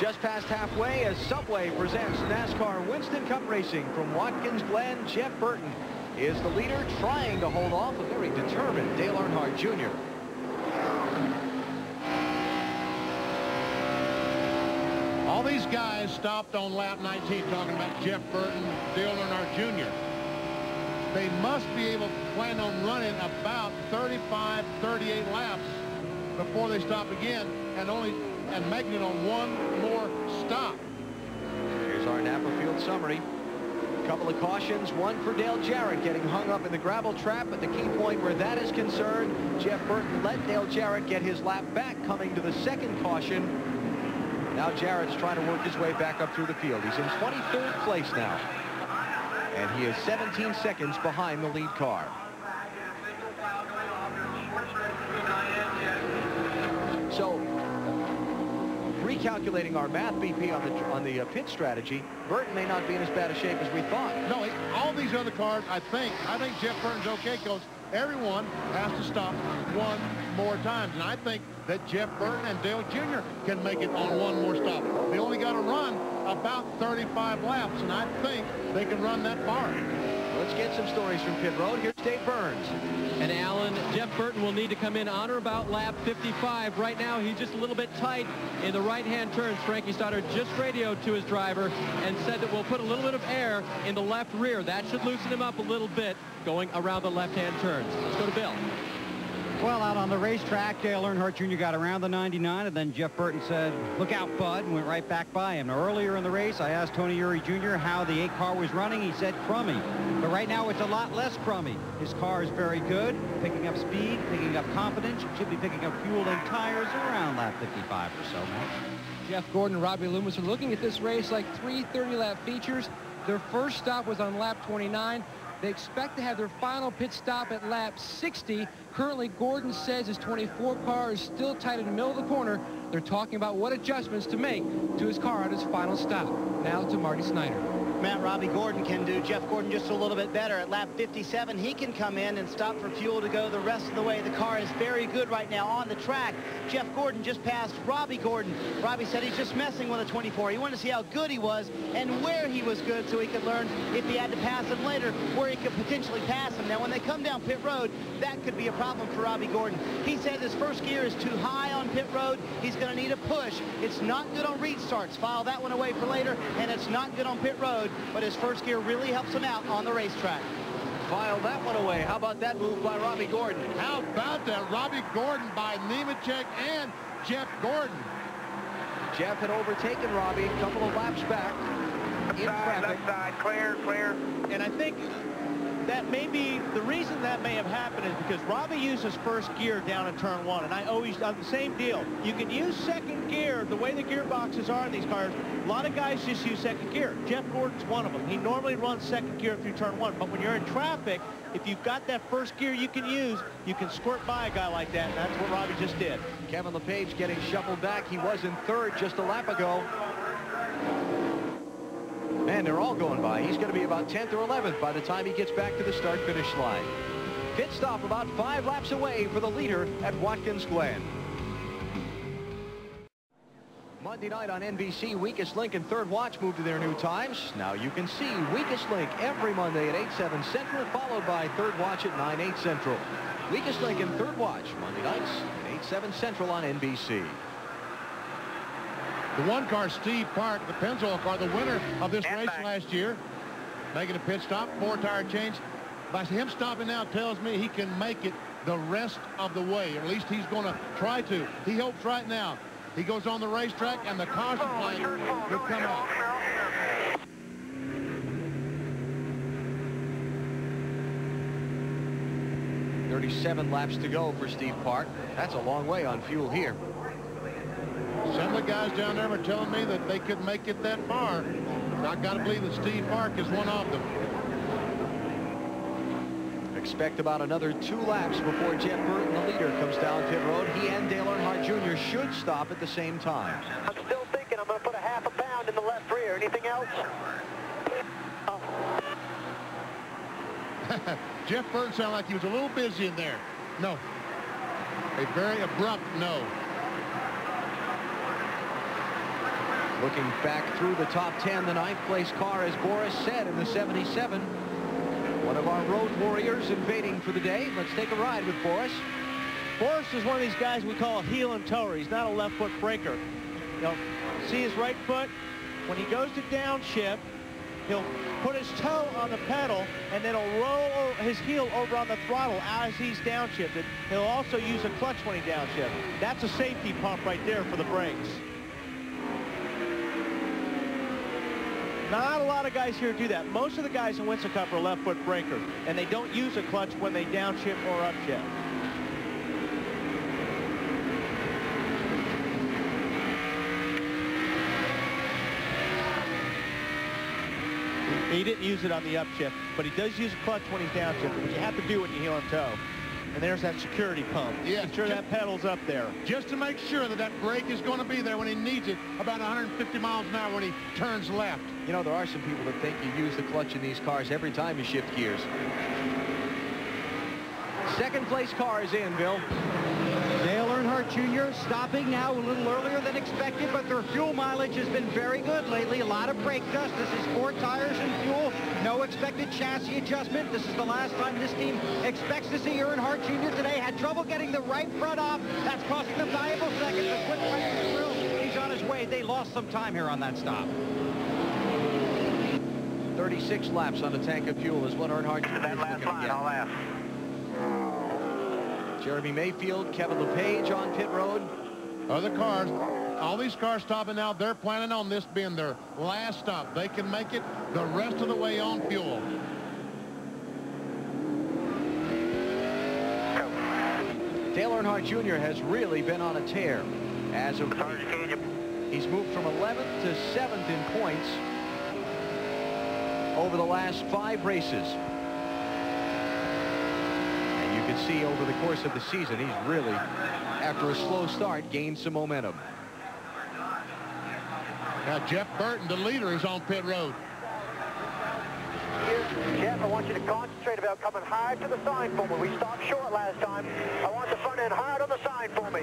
Just past halfway as Subway presents NASCAR Winston Cup Racing from Watkins, Glen. Jeff Burton is the leader, trying to hold off a very determined Dale Earnhardt Jr. All these guys stopped on lap 19, talking about Jeff Burton, Dale Earnhardt Jr. They must be able to plan on running about 35, 38 laps before they stop again, and making it on one more stop. Here's our Napa Field summary. A couple of cautions, one for Dale Jarrett getting hung up in the gravel trap, but the key point where that is concerned, Jeff Burton let Dale Jarrett get his lap back, coming to the second caution. Now Jarrett's trying to work his way back up through the field. He's in 23rd place now, and he is 17 seconds behind the lead car. So, recalculating our math, BP, on the pit strategy, Burton may not be in as bad a shape as we thought. No, all these other cars, I think Jeff Burton's okay, because everyone has to stop one more time. And I think that Jeff Burton and Dale Jr. can make it on one more stop. They only got to run about 35 laps, and I think they can run that far. Let's get some stories from pit road. Here's Dave Burns. And Alan, Jeff Burton will need to come in on or about lap 55. Right now, he's just a little bit tight in the right-hand turns. Frankie Stoddard just radioed to his driver and said that we'll put a little bit of air in the left rear. That should loosen him up a little bit going around the left-hand turns. Let's go to Bill. Well, out on the racetrack, Dale Earnhardt Jr. got around the 99, and then Jeff Burton said, "Look out, bud," and went right back by him. Now, earlier in the race, I asked Tony Eury Jr. how the 8 car was running. He said crummy. But right now, it's a lot less crummy. His car is very good, picking up speed, picking up confidence. Should be picking up fuel and tires around lap 55 or so, Matt. Jeff Gordon and Robbie Loomis are looking at this race like 3 30-lap features. Their first stop was on lap 29. They expect to have their final pit stop at lap 60. Currently, Gordon says his 24 car is still tight in the middle of the corner. They're talking about what adjustments to make to his car at his final stop. Now to Marty Snyder. Matt, Robbie Gordon can do Jeff Gordon just a little bit better. At lap 57, he can come in and stop for fuel to go the rest of the way. The car is very good right now on the track. Jeff Gordon just passed Robbie Gordon. Robbie said he's just messing with a 24. He wanted to see how good he was and where he was good so he could learn, if he had to pass him later, where he could potentially pass him. Now, when they come down pit road, that could be a problem for Robbie Gordon. He says his first gear is too high on pit road. He's going to need a push. It's not good on restarts. File that one away for later, and it's not good on pit road. But his first gear really helps him out on the racetrack. File that one away. How about that move by Robbie Gordon? How about that? Robbie Gordon by Nemechek and Jeff Gordon. Jeff had overtaken Robbie a couple of laps back in traffic. Left side, clear. And I think that may be the reason that may have happened is because Robbie used his first gear down in turn 1, and I always done the same deal. You can use second gear the way the gearboxes are in these cars. A lot of guys just use second gear. Jeff Gordon's one of them. He normally runs second gear through turn 1, but when you're in traffic, if you've got that first gear you can use, you can squirt by a guy like that, and that's what Robbie just did. Kevin LePage getting shuffled back. He was in third just a lap ago. Man, they're all going by. He's going to be about 10th or 11th by the time he gets back to the start-finish line. Pit stop about 5 laps away for the leader at Watkins Glen. Monday night on NBC, Weakest Link and Third Watch moved to their new times. Now you can see Weakest Link every Monday at 8/7 Central, followed by Third Watch at 9/8 Central. Weakest Link and Third Watch, Monday nights at 8/7 Central on NBC. The one car, Steve Park, the Pennzoil car, the winner of this race last year, making a pit stop, 4-tire change. By him stopping now tells me he can make it the rest of the way. Or at least he's going to try to. He hopes right now. He goes on the racetrack and the caution flag will come out. "37 laps to go for Steve Park." That's a long way on fuel here. Some of the guys down there were telling me that they could make it that far. I got to believe that Steve Park is one of them. Expect about another 2 laps before Jeff Burton, the leader, comes down pit road. He and Dale Earnhardt Jr. should stop at the same time. I'm still thinking I'm going to put a half a pound in the left rear. Anything else? Jeff Burton sounded like he was a little busy in there. No. A very abrupt no. Looking back through the top 10, the 9th place car, as Boris said, in the 77. One of our road warriors invading for the day. Let's take a ride with Boris. Boris is one of these guys we call a heel and toer. He's not a left foot breaker. You'll see his right foot. When he goes to downshift, he'll put his toe on the pedal and then he'll roll his heel over on the throttle as he's downshifted. He'll also use a clutch when he downshifts. That's a safety pump right there for the brakes. Not a lot of guys here do that. Most of the guys in Winston Cup are left foot breakers, and they don't use a clutch when they downshift or upshift. He didn't use it on the upshift, but he does use a clutch when he's downshifting, which you have to do when you heel and toe. And there's that security pump. Yeah, make sure that pedal's up there. Just to make sure that that brake is going to be there when he needs it, about 150 miles an hour when he turns left. You know, there are some people that think you use the clutch in these cars every time you shift gears. 2nd place car is in, Bill. Dale Earnhardt Jr. stopping now a little earlier than expected, but their fuel mileage has been very good lately. A lot of brake dust. This is 4 tires and fuel. No expected chassis adjustment. This is the last time this team expects to see Earnhardt Jr. today. Had trouble getting the right front off. That's costing them valuable seconds. The quick right through. He's on his way. They lost some time here on that stop. 36 laps on a tank of fuel is what Earnhardt Jr. That last line, I'll laugh. Jeremy Mayfield, Kevin LePage on pit road. Other cars, all these cars stopping out, they're planning on this being their last stop. They can make it the rest of the way on fuel. Dale Earnhardt Jr. has really been on a tear as of late. He's moved from 11th to 7th in points over the last 5 races. You can see over the course of the season, he's really, after a slow start, gained some momentum. Now Jeff Burton, the leader, is on pit road. Jeff, I want you to concentrate about coming hard to the sign for me. We stopped short last time. I want the front end hard on the sign for me.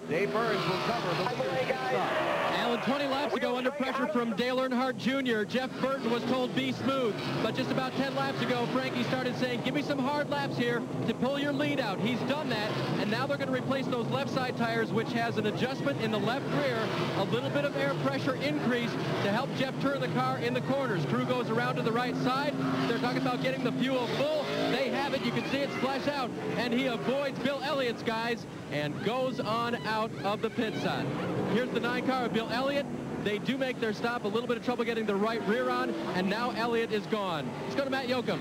Dave Burns will cover the leader's pit stop. Alan, 20 laps ago, under pressure from Dale Earnhardt Jr., Jeff Burton was told be smooth. But just about 10 laps ago, Frankie started saying, give me some hard laps here to pull your lead out. He's done that, and now they're going to replace those left side tires, which has an adjustment in the left rear, a little bit of air pressure increase to help Jeff turn the car in the corners. Crew goes around to the right side. They're talking about getting the fuel full. They have it. You can see it splash out, and he avoids Bill Elliott's guys and goes on out of the pit side. Here's the 9 car of Bill Elliott. They do make their stop. A little bit of trouble getting the right rear on, and now Elliott is gone. Let's go to Matt Yoakum.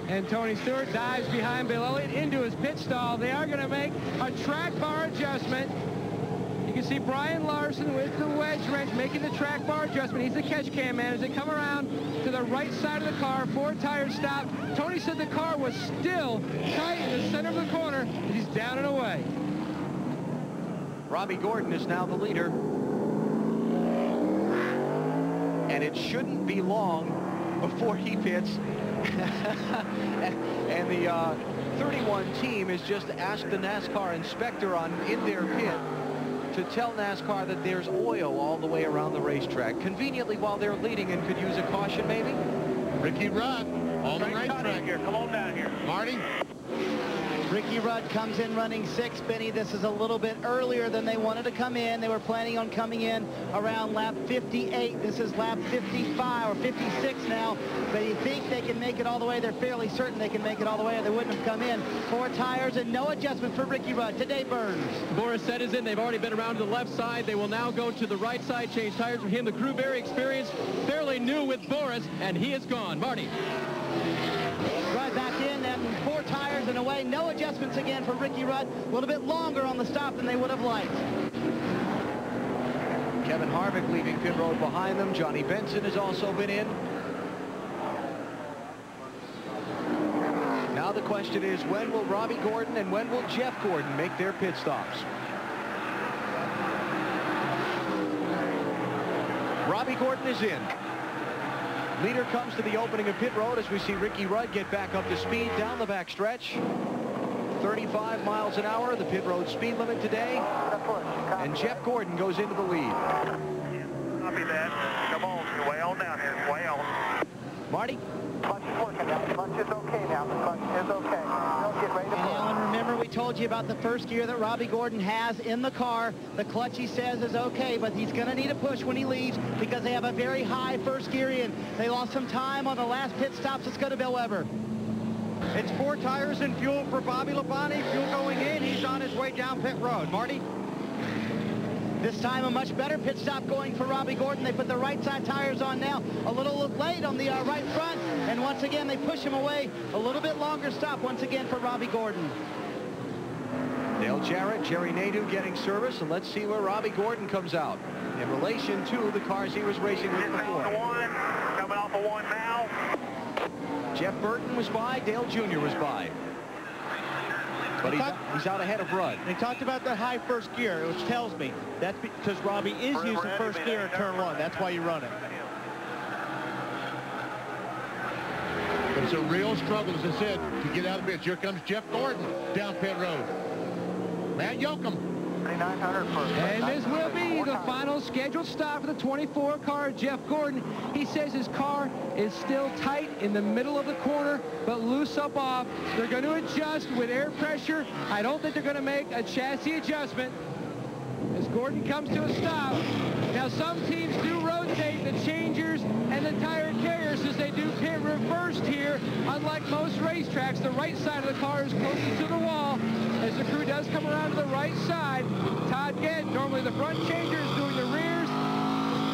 And Tony Stewart dives behind Bill Elliott into his pit stall. They are going to make a track bar adjustment. You can see Brian Larson with the wedge wrench making the track bar adjustment. He's the catch cam man as they come around to the right side of the car. 4 tires stop. Tony said the car was still tight in the center of the corner, but he's down and away. Robbie Gordon is now the leader. And it shouldn't be long before he pits. And the 31 team has just asked the NASCAR inspector in their pit to tell NASCAR that there's oil all the way around the racetrack. Conveniently, while they're leading and could use a caution, maybe? Ricky Rudd on the racetrack. Here, come on down here. Marty? Ricky Rudd comes in running 6. Benny, this is a little bit earlier than they wanted to come in. They were planning on coming in around lap 58. This is lap 55 or 56 now. But you think they can make it all the way. They're fairly certain they can make it all the way, or they wouldn't have come in. 4 tires and no adjustment for Ricky Rudd. Today Burns. Boris Said is in. They've already been around to the left side. They will now go to the right side, change tires for him. The crew very experienced, fairly new with Boris, and he is gone. Marty. Rudd back in, and 4 tires and away. No adjustments again for Ricky Rudd. A little bit longer on the stop than they would have liked. Kevin Harvick leaving pit road behind them. Johnny Benson has also been in. Now the question is, when will Robbie Gordon and when will Jeff Gordon make their pit stops? Robbie Gordon is in. Leader comes to the opening of pit road as we see Ricky Rudd get back up to speed down the back stretch. 35 miles an hour, the pit road speed limit today. And Jeff Gordon goes into the lead. Copy that. Come on, way on down here, way on. Marty? Clutch is working now. The clutch is okay now. The clutch is okay. Don't get ready to pull. Alan, remember we told you about the first gear that Robbie Gordon has in the car. The clutch, he says, is okay, but he's going to need a push when he leaves because they have a very high first gear in. They lost some time on the last pit stops. Let's go to Bill Weber. It's 4 tires and fuel for Bobby Labonte. Fuel going in. He's on his way down pit road. Marty? This time a much better pit stop going for Robbie Gordon. They put the right side tires on now. A little late on the right front. And once again, they push him away. A little bit longer stop once again for Robbie Gordon. Dale Jarrett, Jerry Nadeau getting service. And let's see where Robbie Gordon comes out in relation to the cars he was racing with before. Coming off of 1 now. Jeff Burton was by. Dale Jr. was by. But he's out ahead of Rudd. They talked about the high first gear, which tells me that's because Robbie is using first gear in turn 1. That's why you run it. But it's a real struggle, as I said, to get out of the pits. Here comes Jeff Gordon down pit road. Matt Yoakum. 3,900 first. And this will be the final scheduled stop for the 24 car, Jeff Gordon. He says his car is still tight in the middle of the corner, but loose up off. They're going to adjust with air pressure. I don't think they're going to make a chassis adjustment as Gordon comes to a stop. Now, some teams do rotate the changers and the tire carriers as they do pit reversed here. Unlike most racetracks, the right side of the car is closest to the wall as the crew does come around to the right side. Todd Gett, normally the front changer, is doing the rears.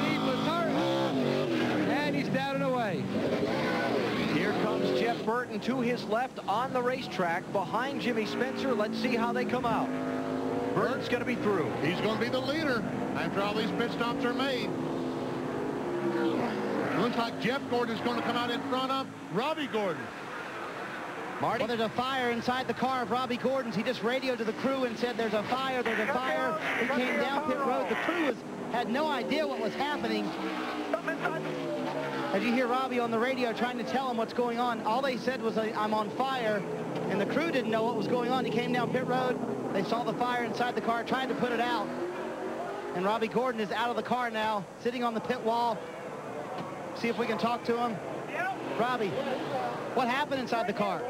Steve Letarte, and he's down and away. Here comes Jeff Burton to his left on the racetrack behind Jimmy Spencer. Let's see how they come out. Burton's going to be through. He's going to be the leader after all these pit stops are made. It looks like Jeff Gordon is going to come out in front of Robbie Gordon. Marty? Well, there's a fire inside the car of Robbie Gordon's. He just radioed to the crew and said, there's a fire, there's a fire. He came down pit road. The crew had no idea what was happening. As you hear Robbie on the radio trying to tell him what's going on, all they said was, I'm on fire, and the crew didn't know what was going on. He came down pit road. They saw the fire inside the car, tried to put it out. And Robbie Gordon is out of the car now, sitting on the pit wall. See if we can talk to him. Robbie, what happened inside the car?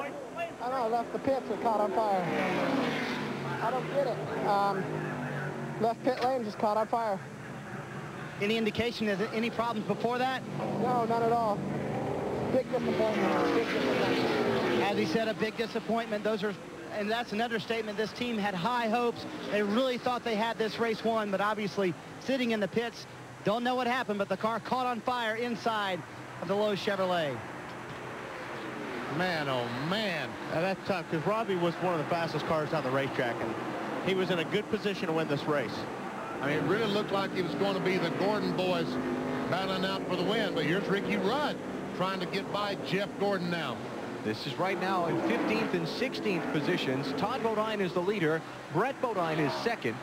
I don't know, I left the pits, it caught on fire. I don't get it. Left pit lane, just caught on fire. Any indication, is it any problems before that? No, none at all. Big disappointment. Big disappointment. As he said, a big disappointment. And that's an understatement. This team had high hopes. They really thought they had this race won, but obviously sitting in the pits, don't know what happened, but the car caught on fire inside of the Lowe's Chevrolet. Man, oh man. That's tough because Robbie was one of the fastest cars down the racetrack, and he was in a good position to win this race. I mean, it really looked like it was going to be the Gordon boys battling out for the win, but here's Ricky Rudd trying to get by Jeff Gordon now. This is right now in 15th and 16th positions. Todd Bodine is the leader. Brett Bodine is second.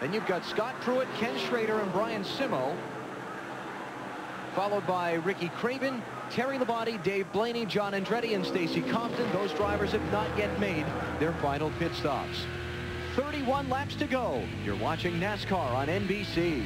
Then you've got Scott Pruitt, Ken Schrader, and Brian Simo, followed by Ricky Craven, Terry Labonte, Dave Blaney, John Andretti, and Stacy Compton. Those drivers have not yet made their final pit stops. 31 laps to go. You're watching NASCAR on NBC.